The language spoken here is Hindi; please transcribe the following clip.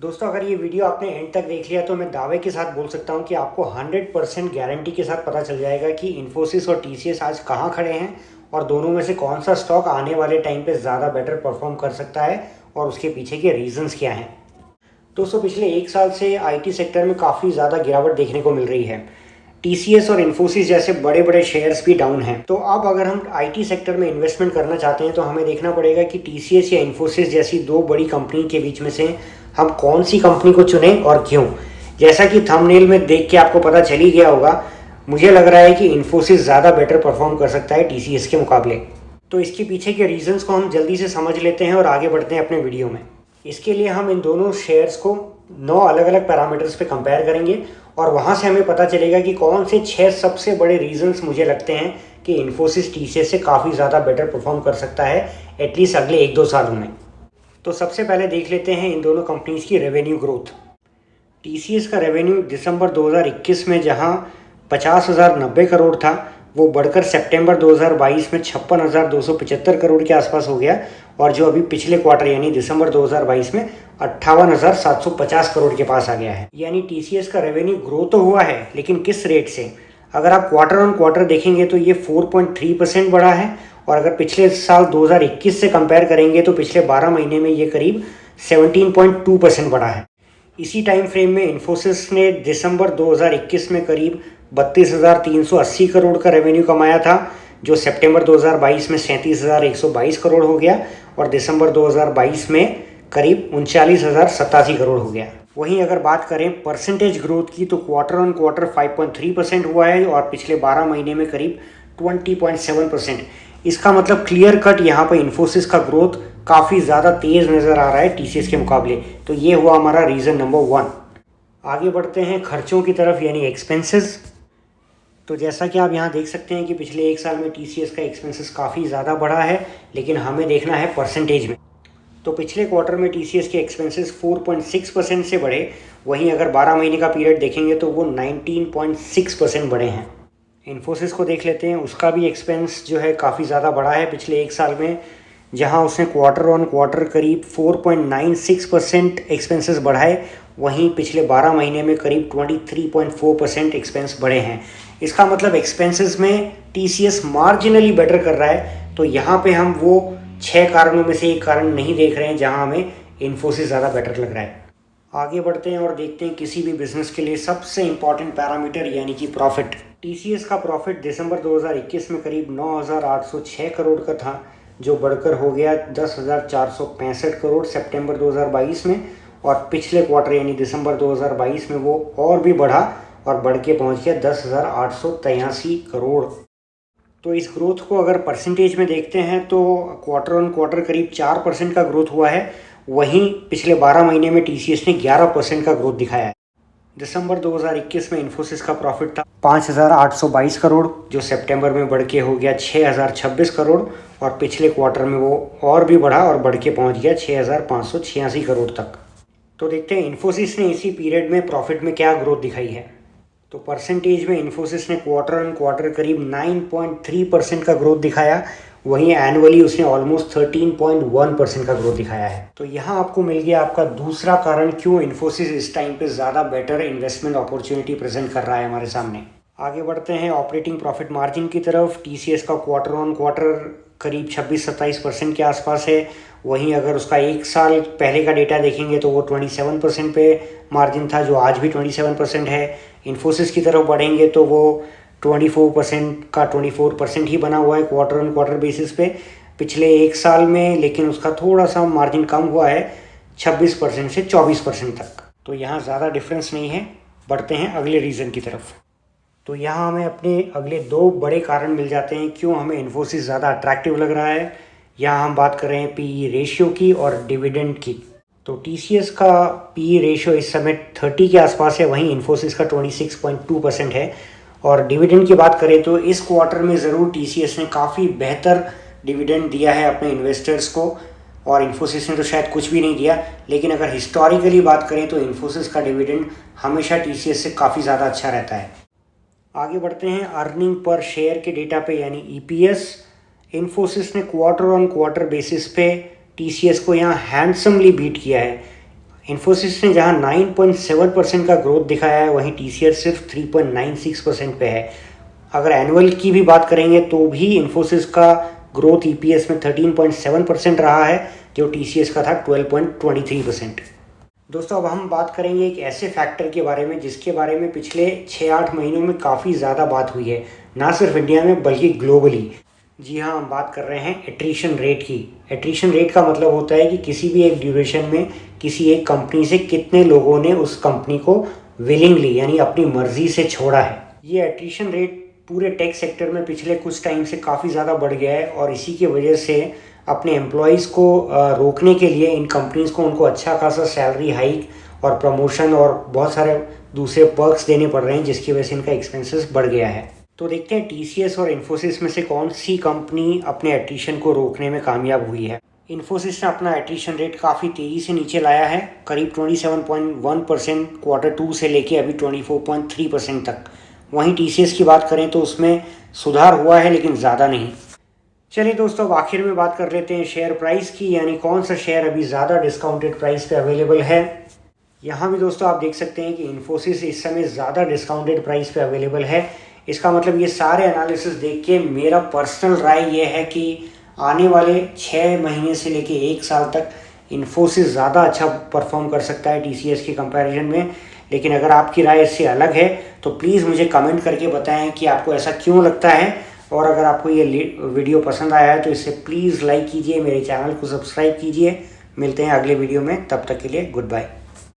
दोस्तों, अगर ये वीडियो आपने एंड तक देख लिया तो मैं दावे के साथ बोल सकता हूँ कि आपको 100% गारंटी के साथ पता चल जाएगा कि इन्फोसिस और टीसीएस आज कहाँ खड़े हैं और दोनों में से कौन सा स्टॉक आने वाले टाइम पे ज़्यादा बेटर परफॉर्म कर सकता है और उसके पीछे के रीजंस क्या हैं। दोस्तों, पिछले एक साल से आईटी सेक्टर में काफ़ी ज़्यादा गिरावट देखने को मिल रही है। टीसीएस और इन्फोसिस जैसे बड़े बड़े शेयर्स भी डाउन हैं। तो अब अगर हम आईटी सेक्टर में इन्वेस्टमेंट करना चाहते हैं तो हमें देखना पड़ेगा कि टीसीएस या इन्फोसिस जैसी दो बड़ी कंपनी के बीच में से हम कौन सी कंपनी को चुनें और क्यों। जैसा कि थंबनेल में देख के आपको पता चल ही गया होगा, मुझे लग रहा है कि इन्फोसिस ज़्यादा बेटर परफॉर्म कर सकता है टीसीएस के मुकाबले। तो इसके पीछे के रीजंस को हम जल्दी से समझ लेते हैं और आगे बढ़ते हैं अपने वीडियो में। इसके लिए हम इन दोनों शेयर्स को 9 अलग अलग पैरामीटर्स पे कंपेयर करेंगे और वहाँ से हमें पता चलेगा कि कौन से 6 सबसे बड़े रीजंस मुझे लगते हैं कि इन्फोसिस टीसीएस से काफ़ी ज़्यादा बेटर परफॉर्म कर सकता है एटलीस्ट अगले 1-2 सालों में। तो सबसे पहले देख लेते हैं इन दोनों कंपनीज की रेवेन्यू ग्रोथ। टीसीएस का रेवेन्यू दिसंबर 2021 में जहां 50,090 करोड़ था, वो बढ़कर सितंबर 2022 में 56,275 करोड़ के आसपास हो गया और जो अभी पिछले क्वार्टर यानी दिसंबर 2022 में 58,750 करोड़ के पास आ गया है। यानी टीसीएस का रेवेन्यू ग्रो तो हुआ है, लेकिन किस रेट से? अगर आप क्वार्टर ऑन क्वार्टर देखेंगे तो ये 4.3% बढ़ा है और अगर पिछले साल 2021 से कंपेयर करेंगे तो पिछले 12 महीने में ये करीब 17.2% बढ़ा है। इसी टाइम फ्रेम में इन्फोसिस ने दिसंबर 2021 में करीब 32,380 करोड़ का रेवेन्यू कमाया था, जो सितंबर 2022 में 37,122 करोड़ हो गया और दिसंबर 2022 में करीब 39,087 करोड़ हो गया। वहीं अगर बात करें परसेंटेज ग्रोथ की तो क्वार्टर ऑन क्वार्टर 5.3% हुआ है और पिछले 12 महीने में करीब 20.7%। इसका मतलब क्लियर कट यहाँ पर इन्फोसिस का ग्रोथ काफ़ी ज़्यादा तेज़ नज़र आ रहा है टीसीएस के मुकाबले। तो ये हुआ हमारा रीज़न नंबर 1। आगे बढ़ते हैं खर्चों की तरफ यानी एक्सपेंसेस। तो जैसा कि आप यहाँ देख सकते हैं कि पिछले एक साल में टीसीएस का एक्सपेंसेस काफ़ी ज़्यादा बढ़ा है, लेकिन हमें देखना है परसेंटेज में। तो पिछले क्वार्टर में टीसीएस के एक्सपेंसेस 4.6% से बढ़े, वहीं अगर 12 महीने का पीरियड देखेंगे तो वो 19.6% बढ़े हैं। इन्फोसिस को देख लेते हैं, उसका भी एक्सपेंस जो है काफ़ी ज़्यादा बढ़ा है पिछले एक साल में, जहां उसने क्वार्टर ऑन क्वार्टर करीब 4.96% एक्सपेंसेस बढ़ाए, वहीं पिछले 12 महीने में करीब 23.4% एक्सपेंस बढ़े हैं। इसका मतलब एक्सपेंसेस में टीसीएस मार्जिनली बेटर कर रहा है। तो यहाँ पे हम वो 6 कारणों में से एक कारण नहीं देख रहे हैं जहाँ हमें इन्फोसिस ज़्यादा बेटर लग रहा है। आगे बढ़ते हैं और देखते हैं किसी भी बिजनेस के लिए सबसे इंपॉर्टेंट पैरामीटर यानी कि प्रॉफिट। टीसीएस का प्रॉफिट दिसंबर 2021 में करीब 9,806 करोड़ का था, जो बढ़कर हो गया 10,465 करोड़ सितंबर 2022 में और पिछले क्वार्टर यानी दिसंबर 2022 में वो और भी बढ़ा और बढ़ के पहुँच गया 10,883 करोड़। तो इस ग्रोथ को अगर परसेंटेज में देखते हैं तो क्वार्टर ऑन क्वार्टर करीब 4% का ग्रोथ हुआ है, वहीं पिछले 12 महीने में टीसीएस ने 11% का ग्रोथ दिखाया है। दिसंबर 2021 में इन्फोसिस का प्रॉफिट था 5,822 करोड़, जो सितंबर में बढ़ के हो गया 6,026 करोड़ और पिछले क्वार्टर में वो और भी बढ़ा और बढ़ के पहुंच गया 6,586 करोड़ तक। तो देखते हैं इन्फोसिस ने इसी पीरियड में प्रॉफिट में क्या ग्रोथ दिखाई है। तो परसेंटेज में इन्फोसिस ने क्वार्टर ऑन क्वार्टर करीब 9.3% का ग्रोथ दिखाया, वहीं एनुअली उसने ऑलमोस्ट 13.1% का ग्रोथ दिखाया है। तो यहाँ आपको मिल गया आपका दूसरा कारण क्यों इन्फोसिस इस टाइम पे ज़्यादा बेटर इन्वेस्टमेंट अपॉर्चुनिटी प्रेजेंट कर रहा है हमारे सामने। आगे बढ़ते हैं ऑपरेटिंग प्रॉफिट मार्जिन की तरफ। टीसीएस का क्वार्टर ऑन क्वार्टर करीब 26-27% के आसपास है, वहीं अगर उसका एक साल पहले का डेटा देखेंगे तो वो 27% पे मार्जिन था, जो आज भी 27% है। इन्फोसिस की तरफ बढ़ेंगे तो वो 24% का 24% ही बना हुआ है क्वार्टर ऑन क्वार्टर बेसिस पे पिछले एक साल में, लेकिन उसका थोड़ा सा मार्जिन कम हुआ है 26% से 24% तक। तो यहाँ ज़्यादा डिफरेंस नहीं है। बढ़ते हैं अगले रीज़न की तरफ। तो यहाँ हमें अपने अगले 2 बड़े कारण मिल जाते हैं क्यों हमें इन्फोसिस ज़्यादा अट्रैक्टिव लग रहा है। यहाँ हम बात कर रहे हैं पीई रेशियो की और डिविडेंड की। तो टीसीएस का पीई रेशियो इस समय 30 के आसपास है, वहीं इन्फोसिस का 26.2% है। और डिविडेंड की बात करें तो इस क्वार्टर में ज़रूर टीसीएस ने काफ़ी बेहतर डिविडेंड दिया है अपने इन्वेस्टर्स को और इन्फोसिस ने तो शायद कुछ भी नहीं दिया, लेकिन अगर हिस्टोरिकली बात करें तो इन्फोसिस का डिविडेंड हमेशा टीसीएस से काफ़ी ज़्यादा अच्छा रहता है। आगे बढ़ते हैं अर्निंग पर शेयर के डेटा पे यानी ईपीएस। इन्फोसिस ने क्वार्टर ऑन क्वार्टर बेसिस पे टीसीएस को यहाँ हैंडसमली बीट किया है। इन्फोसिस ने जहां 9.7% का ग्रोथ दिखाया है, वहीं टीसीएस सिर्फ 3.96% पे है। अगर एनुअल की भी बात करेंगे तो भी इन्फोसिस का ग्रोथ ईपीएस में 13.7% रहा है, जो टीसीएस का था 12.23%। दोस्तों अब हम बात करेंगे एक ऐसे फैक्टर के बारे में जिसके बारे में पिछले 6-8 महीनों में काफ़ी ज़्यादा बात हुई है, ना सिर्फ इंडिया में बल्कि ग्लोबली। जी हाँ, हम बात कर रहे हैं एट्रिशन रेट की। एट्रिशन रेट का मतलब होता है कि किसी भी एक ड्यूरेशन में किसी एक कंपनी से कितने लोगों ने उस कंपनी को विलिंगली यानी अपनी मर्जी से छोड़ा है। ये एट्रिशन रेट पूरे टेक सेक्टर में पिछले कुछ टाइम से काफ़ी ज़्यादा बढ़ गया है और इसी की वजह से अपने एम्प्लॉयज़ को रोकने के लिए इन कंपनीज़ को उनको अच्छा खासा सैलरी हाइक और प्रमोशन और बहुत सारे दूसरे पर्क्स देने पड़ रहे हैं, जिसकी वजह से इनका एक्सपेंसेस बढ़ गया है। तो देखते हैं टीसीएस और इन्फोसिस में से कौन सी कंपनी अपने एट्रिशन को रोकने में कामयाब हुई है। इन्फोसिस ने अपना एट्रिशन रेट काफ़ी तेज़ी से नीचे लाया है, करीब 27.1% Q2 से लेके अभी 24.3% तक। वहीं टीसीएस की बात करें तो उसमें सुधार हुआ है लेकिन ज़्यादा नहीं। चलिए दोस्तों, अब आखिर में बात कर लेते हैं शेयर प्राइस की, यानी कौन सा शेयर अभी ज़्यादा डिस्काउंटेड प्राइस पे अवेलेबल है। यहाँ भी दोस्तों आप देख सकते हैं कि इन्फोसिस इस समय ज़्यादा डिस्काउंटेड प्राइस पे अवेलेबल है। इसका मतलब ये सारे एनालिसिस देख के मेरा पर्सनल राय ये है कि आने वाले 6 महीने से लेके 1 साल तक इन्फोसिस ज़्यादा अच्छा परफॉर्म कर सकता है टीसीएस के कंपैरिजन में। लेकिन अगर आपकी राय इससे अलग है तो प्लीज़ मुझे कमेंट करके बताएं कि आपको ऐसा क्यों लगता है। और अगर आपको ये वीडियो पसंद आया है तो इसे प्लीज़ लाइक कीजिए, मेरे चैनल को सब्सक्राइब कीजिए। मिलते हैं अगले वीडियो में, तब तक के लिए गुड बाय।